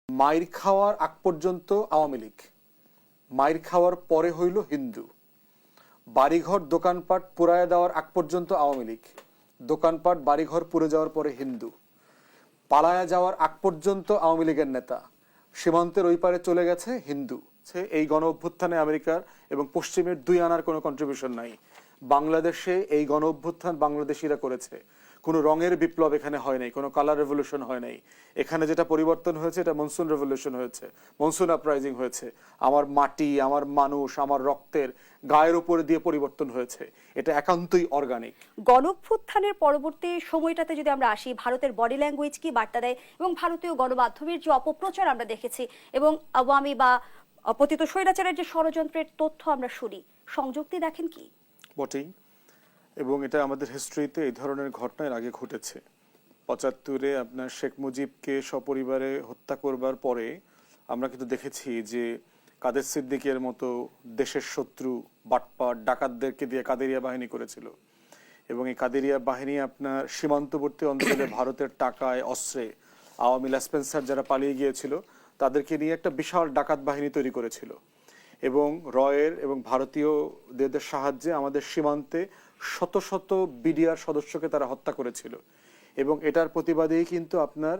মাইর খাওয়ার আগ পর্যন্ত আওয়ামী লীগ, মাইর খাওয়ার পরে হইল হিন্দু। বাড়িঘর দোকানপাট পুরায় দেওয়ার আগ পর্যন্ত আওয়ামী লীগ, দোকানপাট বাড়িঘর পুড়ে যাওয়ার পরে হিন্দু। পালায়া যাওয়ার আগ পর্যন্ত আওয়ামী লীগের নেতা, সীমান্তের ওই পারে চলে গেছে হিন্দু। এই গণ অভ্যুত্থানে আমেরিকার এবং পশ্চিমের দুই আনার কোনো কন্ট্রিবিউশন নাই। বাংলাদেশে এই গণ অভ্যুত্থান বাংলাদেশিরা করেছে। কোনো রঙের বিপ্লব এখানে হয় নাই, কোনো কালার রেভলিউশন হয় নাই। এখানে যেটা পরিবর্তন হয়েছে এটা মনসুন রেভলিউশন হয়েছে, মনসুন আপরাইজিং হয়েছে। আমার মাটি, আমার মানুষ, আমার রক্তের গায়ের উপরে দিয়ে পরিবর্তন হয়েছে। এটা একান্তই অর্গানিক। গণঅভ্যুত্থানের পরবর্তী সময়টাতে যদি আমরা আসি, ভারতের বডি ল্যাঙ্গুয়েজ কি বার্তা দেয় এবং ভারতীয় গণমাধ্যমের যে অপপ্রচার আমরা দেখেছি এবং আওয়ামী বা পতিত স্বৈরাচারের যে ষড়যন্ত্রের তথ্য আমরা শুনি, সংযুক্তি দেখেন কি? বটেই, এবং এটা আমাদের হিস্ট্রিতে এই ধরনের ঘটনার আগে ঘটেছে। ৭৫-এ আপনার শেখ মুজিবকে সপরিবারে হত্যা করবার পরে আমরা কিন্তু দেখেছি যে কাদের সিদ্দিকের মতো দেশের শত্রু বাটপাট ডাকাতদেরকে দিয়ে কাদেরিয়া বাহিনী করেছিল, এবং এই কাদেরিয়া বাহিনী আপনার সীমান্তবর্তী অঞ্চলে ভারতের টাকায় অস্ত্রে আওয়ামী লেসপেন্সার যারা পালিয়ে গিয়েছিল তাদেরকে নিয়ে একটা বিশাল ডাকাত বাহিনী তৈরি করেছিল, এবং রয়ের এবং ভারতীয়দের সাহায্যে আমাদের সীমান্তে শত শত বিডিআর সদস্যকে তারা হত্যা করেছিল। এবং এটার প্রতিবাদেই কিন্তু আপনার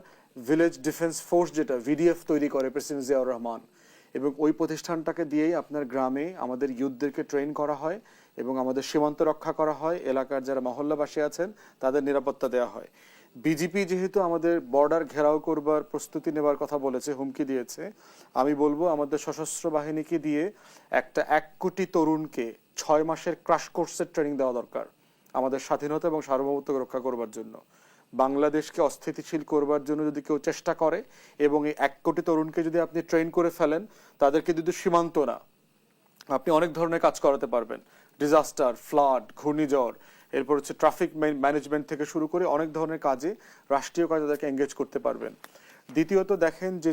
ভিলেজ ডিফেন্স ফোর্স যেটা ভিডিএফ তৈরি করে প্রেসিডেন্ট জিয়াউর রহমান, এবং ওই প্রতিষ্ঠানটাকে দিয়েই আপনার গ্রামে আমাদের ইউথদেরকে ট্রেন করা হয় এবং আমাদের সীমান্ত রক্ষা করা হয়, এলাকার যারা মহল্লাবাসী আছেন তাদের নিরাপত্তা দেওয়া হয়। বিজেপি যেহেতু আমাদের বর্ডার ঘেরাও করবার প্রস্তুতি নেবার কথা বলেছে, হুমকি দিয়েছে, আমি বলবো আমাদের সশস্ত্র বাহিনীকে দিয়ে একটা ১ কোটি তরুণকে ৬ মাসের ক্রাশ কোর্সের ট্রেনিং দেওয়া দরকার আমাদের স্বাধীনতা এবং সার্বভৌমত্ব রক্ষা করবার জন্য। বাংলাদেশকে অস্থিতিশীল করবার জন্য যদি কেউ চেষ্টা করে এবং এই ১ কোটি তরুণকে যদি আপনি ট্রেন করে ফেলেন, তাদেরকে যদি সীমান্ত না, আপনি অনেক ধরনের কাজ করাতে পারবেন। ডিজাস্টার, ফ্লাড, ঘূর্ণিঝড়, এরপর হচ্ছে ট্রাফিক ম্যানেজমেন্ট থেকে শুরু করে অনেক ধরনের কাজে, রাষ্ট্রীয় কাজে তাদেরকে এঙ্গেজ করতে পারবেন। দ্বিতীয়ত দেখেন যে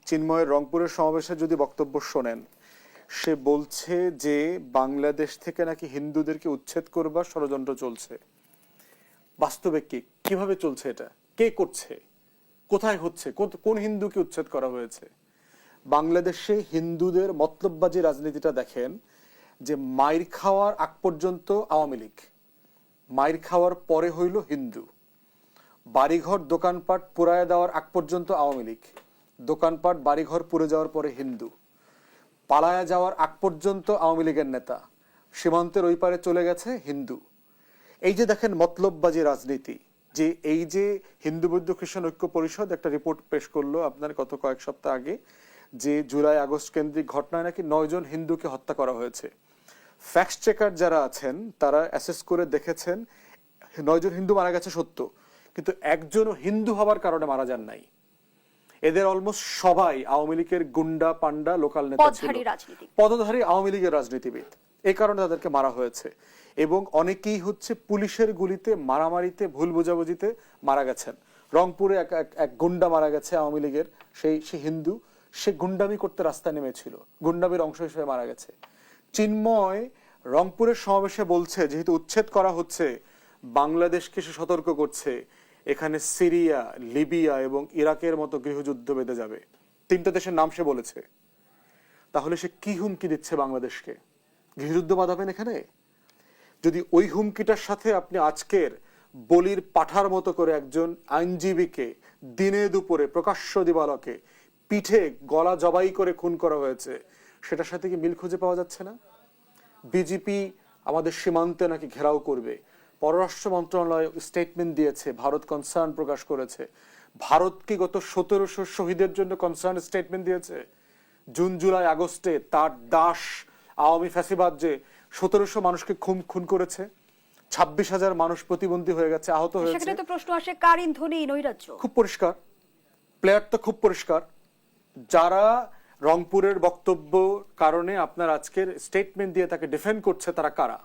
চিন্ময়ের রংপুরের সমাবেশে যদি বক্তব্য শোনেন, সে বলছে যে বাংলাদেশ থেকে নাকি হিন্দুদেরকে উচ্ছেদ করবার ষড়যন্ত্র চলছে। বাস্তবে কিভাবে চলছে? এটা কে করছে? কোথায় হচ্ছে? কোন হিন্দুকে উচ্ছেদ করা হয়েছে? বাংলাদেশে হিন্দুদের মতলববাজি রাজনীতিটা দেখেন যে মাইর খাওয়ার আগ পর্যন্ত আওয়ামী লীগ, মাইর খাওয়ার পরে হইল হিন্দু। বাড়িঘর দোকানপাট পুরায় দেওয়ার আগ পর্যন্ত আওয়ামী লীগ, দোকানপাট বাড়িঘর পুড়ে যাওয়ার পরে হিন্দু। পালায়া যাওয়ার আগ পর্যন্ত আওয়ামী লীগের নেতা, সীমান্তের ওই পারে চলে গেছে হিন্দু। এই যে দেখেন মতলববাজি রাজনীতি, যে এই যে হিন্দু বৌদ্ধ খ্রিস্টান ঐক্য পরিষদ একটা রিপোর্ট পেশ করলো আপনার গত কয়েক সপ্তাহ আগে, যে জুলাই আগস্ট কেন্দ্রিক ঘটনায় নাকি ৯ জন হিন্দুকে হত্যা করা হয়েছে। ফ্যাক্ট চেকার যারা আছেন তারা অ্যাসেস করে দেখেছেন ৯ জন হিন্দু মারা গেছে সত্য, কিন্তু একজনও হিন্দু হওয়ার কারণে মারা যান নাই। এদের অলমোস্ট সবাই আওয়ামী লীগের গুন্ডা পান্ডা লোকাল নেতা ছিল, পদধারী আওয়ামী লীগের রাজনীতিবিদ। এই কারণে তাদেরকে মারা হয়েছে, এবং অনেকেই হচ্ছে পুলিশের গুলিতে, মারামারিতে, ভুল বোঝাবুঝিতে মারা গেছেন। রংপুরে এক গুন্ডা মারা গেছে আওয়ামী লীগের, সে হিন্দু, সে গুন্ডামি করতে রাস্তায় নেমেছিল, গুন্ডামির অংশ হিসেবে মারা গেছে। চিন্ময় রংপুরের সমাবেশে বলছে যেহেতু উচ্ছেদ করা হচ্ছে, বাংলাদেশকে সে সতর্ক করছে এখানে সিরিয়া, লিবিয়া এবং ইরাকের মতো গৃহযুদ্ধ বেঁধে যাবে। ৩টা দেশের নাম সে বলেছে। তাহলে সে কি হুমকি দিচ্ছে বাংলাদেশকে? গৃহযুদ্ধ বাঁধাবেন এখানে? যদি ওই হুমকিটার সাথে আপনি আজকের বলির পাঠার মতো করে একজন আইনজীবীকে দিনে দুপুরে প্রকাশ্য দিবালকে পিঠে গলা জবাই করে খুন করা হয়েছে, সেটার সাথে কি মিল খুঁজে পাওয়া যাচ্ছে না? বিজেপি আমাদের সীমান্তে নাকি ঘেরাও করবে, পররাষ্ট্র মন্ত্রণালয় স্টেটমেন্ট দিয়েছে, ভারত কনসার্ন প্রকাশ করেছে। ভারত কি গত ১৭০০ শহীদের জন্য কনসার্ন স্টেটমেন্ট দিয়েছে? জুন জুলাই আগস্টে তার দাস আওয়ামী ফ্যাসিবাদ যে ১৭০০ মানুষকে খুন করেছে, ২৬,০০০ মানুষ প্রতিবন্ধী হয়ে গেছে, আহত হয়েছে। সেখানে তো প্রশ্ন আসে, কার ইন্ধনে এই নৈরাজ্য? খুব পরিষ্কার, প্লেয়ার তো খুব পরিষ্কার। যারা রংপুরের বক্তব্য কারণে আপনার আজকের স্টেটমেন্ট দিয়ে তাকে ডিফেন্ড করছে, তারা কারা?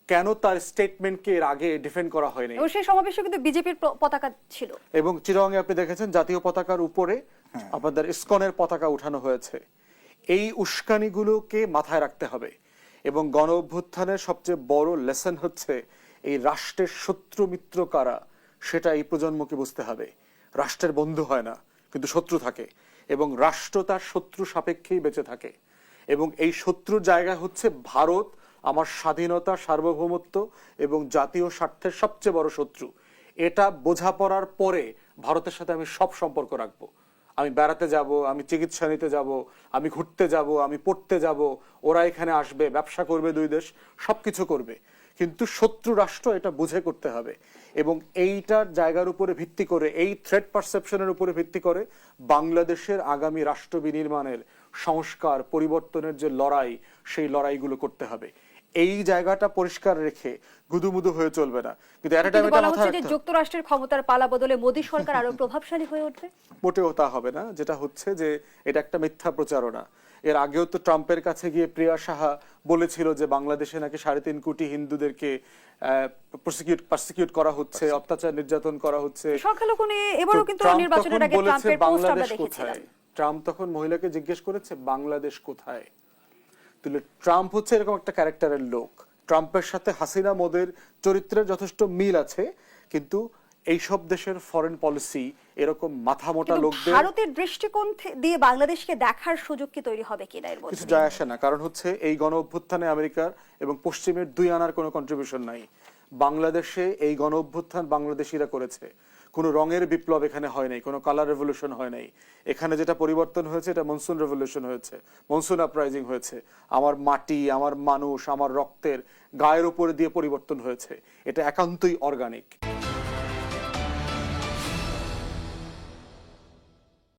কেন তার স্টেটমেন্টকে এর আগে ডিফেন্ড করা হয়নি? এবং সেই সমাবেশে কিন্তু বিজেপির পতাকা ছিল, এবং চিরঙে আপনি দেখেছেন জাতীয় পতাকার উপরে আপনাদের ইসকনের পতাকা উঠানো হয়েছে। এই উস্কানিগুলোকে মাথায় রাখতে হবে, এবং গণ অভ্যুত্থানের সবচেয়ে বড় লেসন হচ্ছে এই রাষ্ট্রের শত্রু মিত্র কারা সেটা এই প্রজন্মকে বুঝতে হবে। রাষ্ট্রের বন্ধু হয় না, কিন্তু শত্রু থাকে, এবং রাষ্ট্র তার শত্রু সাপেক্ষেই বেঁচে থাকে। এবং এই শত্রুর জায়গা হচ্ছে ভারত আমার স্বাধীনতা, সার্বভৌমত্ব এবং জাতীয় স্বার্থের সবচেয়ে বড় শত্রু। এটা বোঝাপড়ার পরে ভারতের সাথে আমি সব সম্পর্ক রাখবো। আমি বেড়াতে যাব, আমি চিকিৎসা নিতে যাব, আমি ঘুরতে যাব, আমি পড়তে যাব, ওরা এখানে আসবে, ব্যবসা করবে, দুই দেশ সবকিছু করবে। কিন্তু শত্রু রাষ্ট্র এটা বুঝে করতে হবে। এবং এইটার জায়গার উপরে ভিত্তি করে, এই থ্রেট পারসেপশনের উপরে ভিত্তি করে বাংলাদেশের আগামী রাষ্ট্র বিনির্মাণের সংস্কার পরিবর্তনের যে লড়াই, সেই লড়াইগুলো করতে হবে। এই জায়গাটা পরিষ্কার রেখে গুদুমুদু হয়ে চলবে না। কিন্তু এট আ টাইম এটা বলা মাথায় হচ্ছে যে রাখতে হবে। যুক্তরাষ্ট্রের ক্ষমতার পালা বদলে মোদী সরকার আরো প্রভাবশালী হয়ে উঠবে। মোটেও তা হবে না। যেটা হচ্ছে যে এটা একটা মিথ্যা প্রচারণা। এর আগেও তো ট্রাম্পের কাছে গিয়ে প্রিয়া সাহা বলেছিল যে বাংলাদেশে নাকি 3.5 কোটি হিন্দুদেরকে পারসিকিউট করা হচ্ছে, অত্যাচার নির্যাতন করা হচ্ছে। সংখ্যালঘু নিয়ে এবারও কিন্তু ট্রাম্প নির্বাচনের তখন আগে বলেছে ট্রাম্পের পোস্ট আমরা বাংলাদেশ দেখেছিলাম। কোথায়। ট্রাম্প তখন মহিলাকে জিজ্ঞেস করেছে বাংলাদেশ কোথায়। তাহলে ট্রাম্প হচ্ছে এরকম একটা ক্যারেক্টারের লোক। ট্রাম্পের সাথে হাসিনা মোদের চরিত্রের যথেষ্ট মিল আছে, কিন্তু এইসব দেশের ফরেন পলিসি এরকম মাথা মোটা কিন্তু লোকদের ভারতের দৃষ্টিকোণ দিয়ে বাংলাদেশকে দেখার সুযোগ কি তৈরি হবে কিনা এর কিছু মধ্যে? যায় আসে না। কারণ হচ্ছে এই গণ অভ্যুত্থানে আমেরিকার এবং পশ্চিমের 2 আনার কোনো কন্ট্রিবিউশন নাই। বাংলাদেশে এই গণ অভ্যুত্থান বাংলাদেশিরা করেছে। কোনো রঙের বিপ্লব এখানে হয় নাই, কোনো কালার রেভলিউশন হয় নাই। এখানে যেটা পরিবর্তন হয়েছে এটা মনসুন রেভলিউশন হয়েছে, মনসুন আপরাইজিং হয়েছে। আমার মাটি, আমার মানুষ, আমার রক্তের গায়ের উপরে দিয়ে পরিবর্তন হয়েছে। এটা একান্তই অর্গানিক।